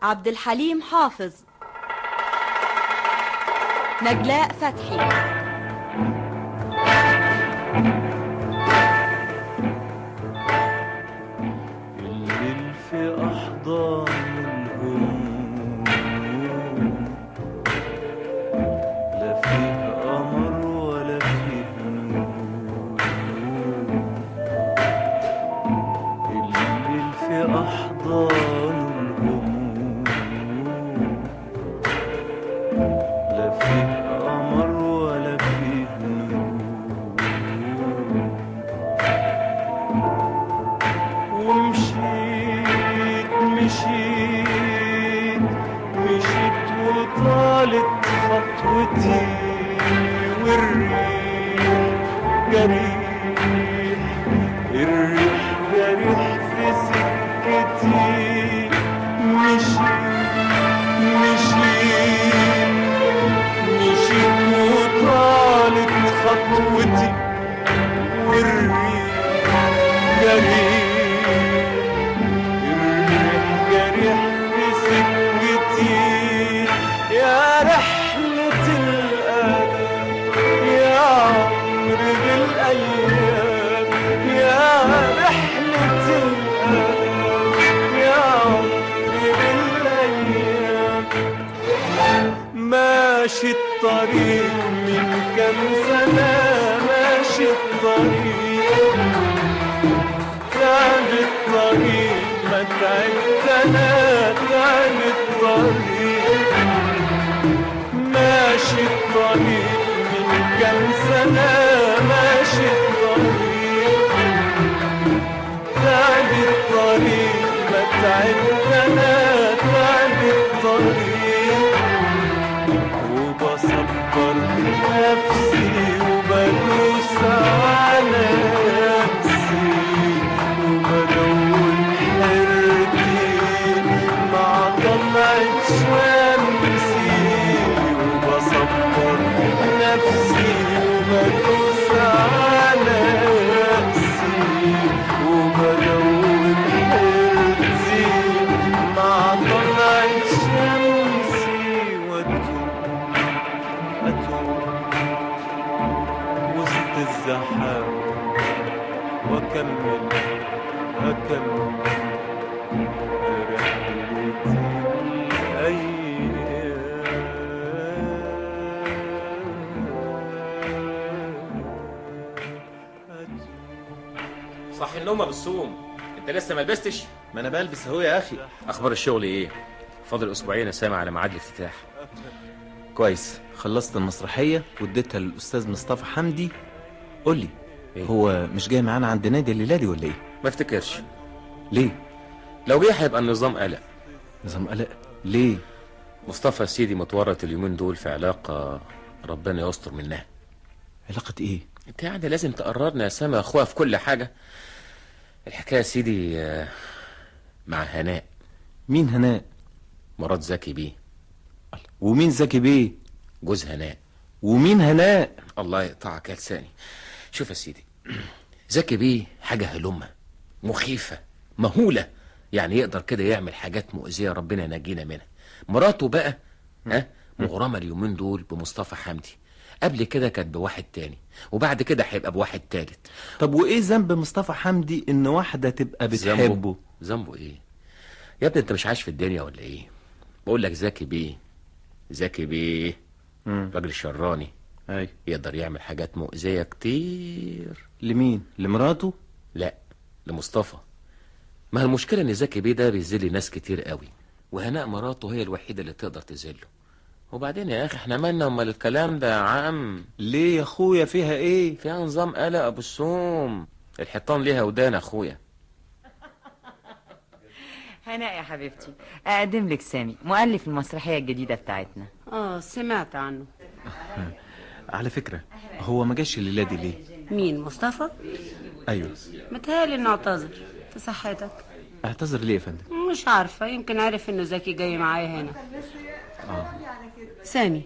عبد الحليم حافظ، نجلاء فتحي. الليل في أحضان الهموم، لا فيه قمر ولا فيه نور. الليل في أحضان الهموم، لا فيه قمر ولا فيه نور. مشيت وطالت خطوتي، والريح جريح، الريح جريح في سكتي. مشيت وطالت خطوتي، والريح جريح، يا رحلة الألم يا عمر بالأيام، يا رحلة الألم يا عمر بالأيام. ماشي الطريق من كم سنة، ماشي الطريق، تعب الطريق ما تعبت أنا، تعب الطريق. ماشي الطريق من كم سنة، ماشي الطريق، تعب الطريق ما تعبت أنا، تعب الطريق. وبصبر نفسي وبدوس على نفسي، وبدور حيرتي مع طلعة شمسي. وبصبر نفسي وبدوس على نفسي، وبدور حيرتي مع طلعة شمسي. أتوب وسط الزحام، وأكمل رحلتي الأيام. صح النوم يا بالصوم، انت لسه ما لبستش؟ ما انا بلبس اهو يا اخي. اخبار الشغل ايه؟ فاضل اسبوعين سامع على ميعاد الافتتاح. كويس، خلصت المسرحيه واديتها للاستاذ مصطفى حمدي. قول لي إيه؟ هو مش جاي معانا عند نادي الليله دي ولا ايه؟ ما افتكرش. ليه؟ لو جه هيبقى النظام قلق. نظام قلق ليه؟ مصطفى سيدي متورط اليومين دول في علاقه ربنا يستر منها. علاقه ايه؟ انت يعني لازم تقررنا يا سامي يا اخويا في كل حاجه. الحكايه يا سيدي مع هناء. مين هناء؟ مرات زكي بيه. ومين زكي بيه؟ جوز هناء. ومين هناء؟ الله يقطعك يا لساني. شوف يا سيدي، زكي بيه حاجه هلمه مخيفه مهوله، يعني يقدر كده يعمل حاجات مؤذيه ربنا ينجينا منها. مراته بقى مغرمه اليومين دول بمصطفى حمدي، قبل كده كانت بواحد تاني، وبعد كده هيبقى بواحد تالت. طب وايه ذنب مصطفى حمدي ان واحده تبقى بتحبه؟ ذنبه ايه يا ابني؟ انت مش عايش في الدنيا ولا ايه؟ بقول لك زكي بيه راجل شراني. اي يقدر يعمل حاجات مؤذيه كتير. لمين؟ لمراته؟ لا، لمصطفى. ما هي المشكله ان زكي بيه ده بيذل ناس كتير قوي، وهناء مراته هي الوحيده اللي تقدر تذله. وبعدين يا اخي احنا مالنا امال الكلام ده يا عم؟ ليه يا اخويا؟ فيها ايه؟ فيها نظام قلق ابو السوم. الحيطان ليها ودان اخويا. هناء يا حبيبتي، اقدم لك سامي مؤلف المسرحيه الجديده بتاعتنا. سمعت عنه. على فكره هو ما جاش الليله دي ليه؟ مين؟ مصطفى؟ ايوه. متهيألي انه اعتذر. في صحتك؟ اعتذر ليه يا فندم؟ مش عارفه، يمكن عارف انه زكي جاي معايا هنا. سامي،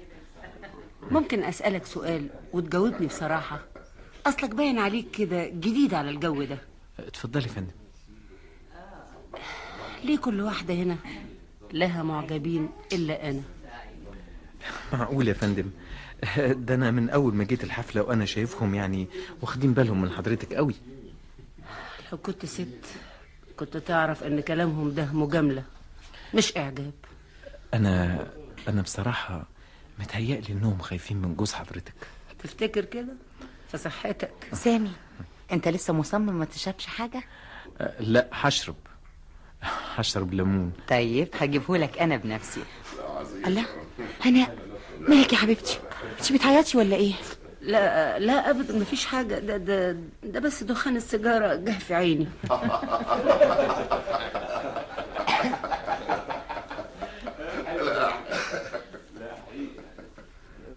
ممكن اسالك سؤال وتجاوبني بصراحه؟ اصلك باين عليك كده جديد على الجو ده. اتفضلي يا فندم. ليه كل واحده هنا لها معجبين إلا أنا. معقول يا فندم؟ ده انا من اول ما جيت الحفله وانا شايفهم يعني واخدين بالهم من حضرتك قوي. لو كنت ست كنت تعرف إن كلامهم ده مجاملة مش إعجاب. انا بصراحه متهيألي انهم خايفين من جوز حضرتك. تفتكر كده؟ في صحتك. سامي، انت لسه مصمم ما تشربش حاجة؟ لا، هشرب ليمون. طيب هجيبهولك انا بنفسي. الله، هناء مالك يا حبيبتي؟ انت بتعيطي ولا ايه؟ لا لا أبدا، مفيش حاجة. ده بس دخان السيجارة جه في عيني.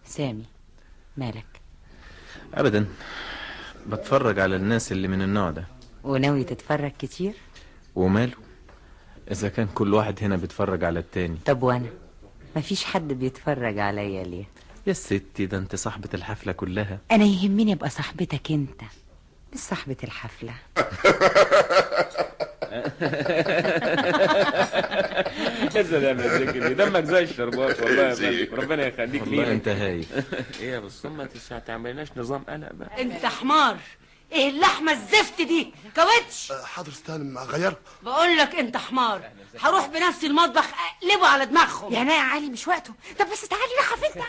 سامي، مالك؟ ابدا، بتفرج على الناس اللي من النوع ده. وناوي تتفرج كتير؟ وماله اذا كان كل واحد هنا بيتفرج على التاني. طب وانا مفيش حد بيتفرج عليا ليه؟ يا ستي، ده انت صاحبة الحفلة كلها. انا يهمني ابقى صاحبتك انت، مش صاحبة الحفلة. يا سلام يا زكي، دمك زي الشربات والله يا فندم، ربنا يخليك لينا. والله انت هايل. ايه يا بس ما تعملناش نظام قلق بقى. أنت حمار. إيه اللحمة الزفت دي؟ كاوتش. حاضر استلم غير. بقول لك أنت حمار. هروح بنفسي المطبخ أقلبه على دماغهم. يا نايا علي مش وقته. طب بس تعالي راح فين؟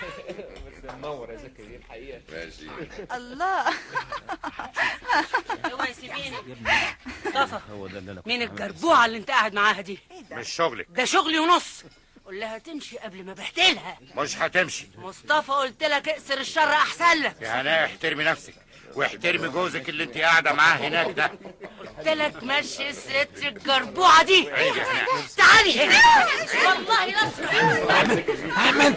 بس منور يا زكي دي الحقيقه. الله. اوعي سيبيني. مصطفى، هو ده اللي انا مين الجربوعة اللي أنت قاعد معاها دي؟ مش شغلك. ده شغلي ونص. قول لها تمشي قبل ما بهدلها. مش هتمشي. مصطفى قلت لك اقصر الشر أحسن لك. يا هناء، احترمي نفسك واحترمي جوزك اللي انت قاعده معاه هناك ده. قلت لك مشي الست الجربوعة دي. تعالي هنا. والله لا احمد.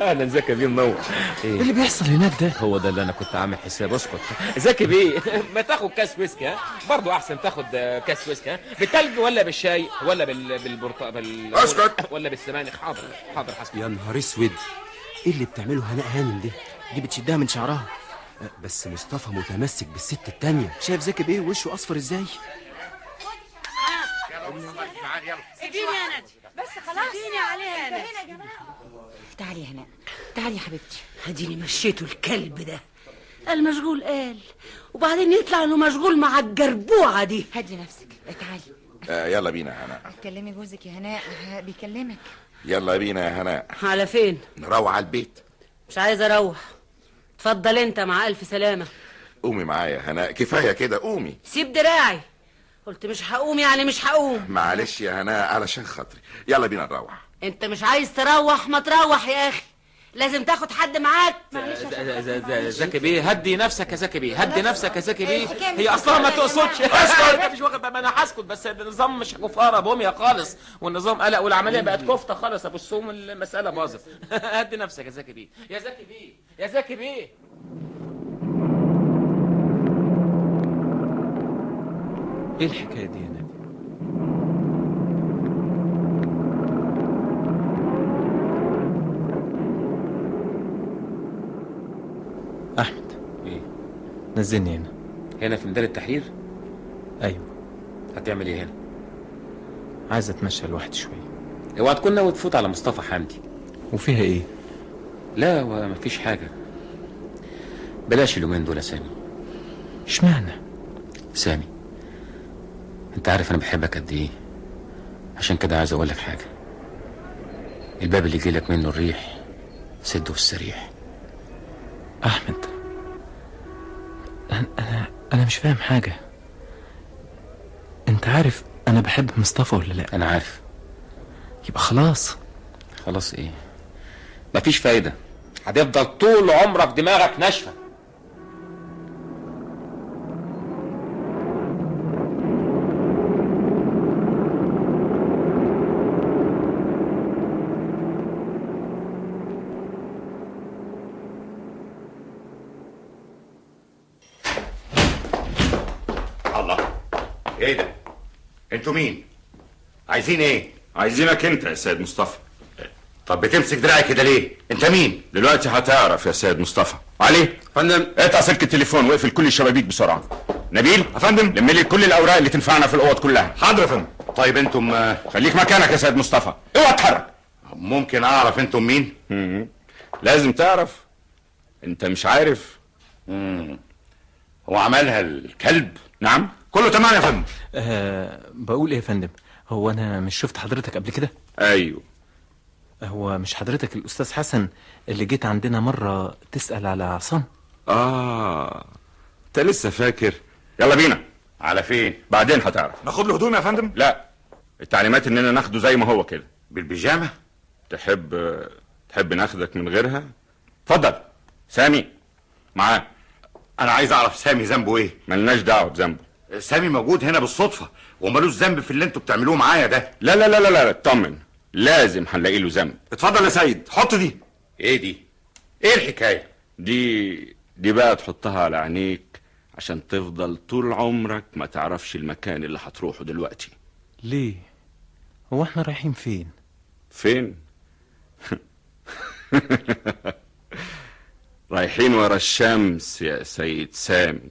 اهلا زكي بيه، منور. ايه اللي بيحصل هناك ده؟ هو ده اللي انا كنت عامل حساب. اسكت زكي بيه، ما تاخد كاس ويسكي؟ ها برضه احسن تاخد كاس ويسكي. ها بالتلج ولا بالشاي ولا بالبرتقال اسكت. ولا بالسبانخ؟ حاضر حسب. يا نهار اسود، ايه اللي بتعمله هناء هانم دي بتشدها من شعرها. بس مصطفى متمسك بالست التانية. شايف زكي بيه وشه اصفر ازاي؟ اديني يا نادي. بس خلاص اديني عليها يا نادي. تعالي يا هناء، تعالي يا حبيبتي. اديني مشيته الكلب ده. المشغول قال، وبعدين يطلع انه مشغول مع الجربوعة دي. هدي نفسك، تعالي. يلا بينا يا هناء. كلمي جوزك يا هناء، بيكلمك. يلا بينا يا هناء. على فين؟ نروح على البيت. مش عايزه اروح. اتفضل انت مع الف سلامه. قومي معايا يا هناء، كفايه كده، قومي. سيب دراعي. قلت مش هقوم يعني مش هقوم. معلش يا هناء علشان خاطري، يلا بينا نروح. انت مش عايز تروح، ما تروح يا اخي. لازم تاخد حد معاك. زكي بيه هدي نفسك يا زكي بيه، هدي نفسك يا زكي بيه. هي اصلا ما تقصدش. اسكت. مش واخد، انا هسكت، بس النظام مش كفاره بوميا خالص، والنظام قلق والعمليه بقت كفته خالص. ابو السوم المساله باظت. هدي نفسك يا زكي بيه، يا زكي بيه، يا زكي بيه. ايه الحكايه دي يا نبي؟ احمد. ايه؟ نزلني هنا. هنا في ميدان التحرير؟ ايوه. هتعمل ايه هنا؟ عايز اتمشى لوحدي شويه. اوعى تكون ناوي تفوت على مصطفى حمدي. وفيها ايه؟ لا ومفيش حاجه. بلاش اليومين دول يا سامي. اشمعنى؟ سامي، انت عارف انا بحبك قد ايه، عشان كده عايز اقول لك حاجه. الباب اللي يجيلك منه الريح سده في السريح. احمد، انا مش فاهم حاجه. انت عارف انا بحب مصطفى ولا لا؟ انا عارف. يبقى خلاص. خلاص ايه؟ مفيش فايده، هتفضل طول عمرك دماغك ناشفه. ايه ده؟ انتوا مين؟ عايزين ايه؟ عايزينك انت يا سيد مصطفى. طب بتمسك دراعي كده ليه؟ انت مين؟ دلوقتي هتعرف يا سيد مصطفى. علي فندم، اقطع سلك التليفون واقفل كل الشبابيك بسرعه. نبيل يا فندم، لم لي كل الاوراق اللي تنفعنا في الاوض كلها. حاضر يا فندم. طيب انتم خليك مكانك يا سيد مصطفى، اوعى تتحرك. ممكن اعرف انتم مين؟ لازم تعرف. انت مش عارف؟ هو عملها الكلب؟ نعم، كله تمام يا فندم. بقول ايه يا فندم، هو انا مش شفت حضرتك قبل كده؟ ايوه. هو مش حضرتك الاستاذ حسن اللي جيت عندنا مرة تسأل على عصام؟ انت لسه فاكر؟ يلا بينا. على فين؟ بعدين هتعرف. ناخد له هدوم يا فندم؟ لا، التعليمات اننا ناخده زي ما هو كده. بالبيجامه؟ تحب ناخدك من غيرها؟ اتفضل. سامي معاه. انا عايز اعرف سامي ذنبه ايه؟ ملناش دعوه بذنبه. سامي موجود هنا بالصدفه ومالوش ذنب في اللي انتوا بتعملوه معايا ده. لا لا لا لا لا، اطمن، لازم هنلاقي له ذنب. اتفضل يا سيد، حط دي. ايه دي؟ ايه الحكايه؟ دي بقى تحطها على عينيك عشان تفضل طول عمرك ما تعرفش المكان اللي هتروحه دلوقتي. ليه؟ هو احنا رايحين فين؟ فين؟ رايحين ورا الشمس يا سيد سامي.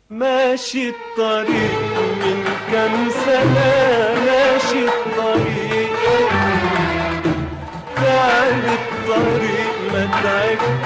ماشي الطريق من كام سنة، ماشي الطريق، تعب الطريق ما تعبت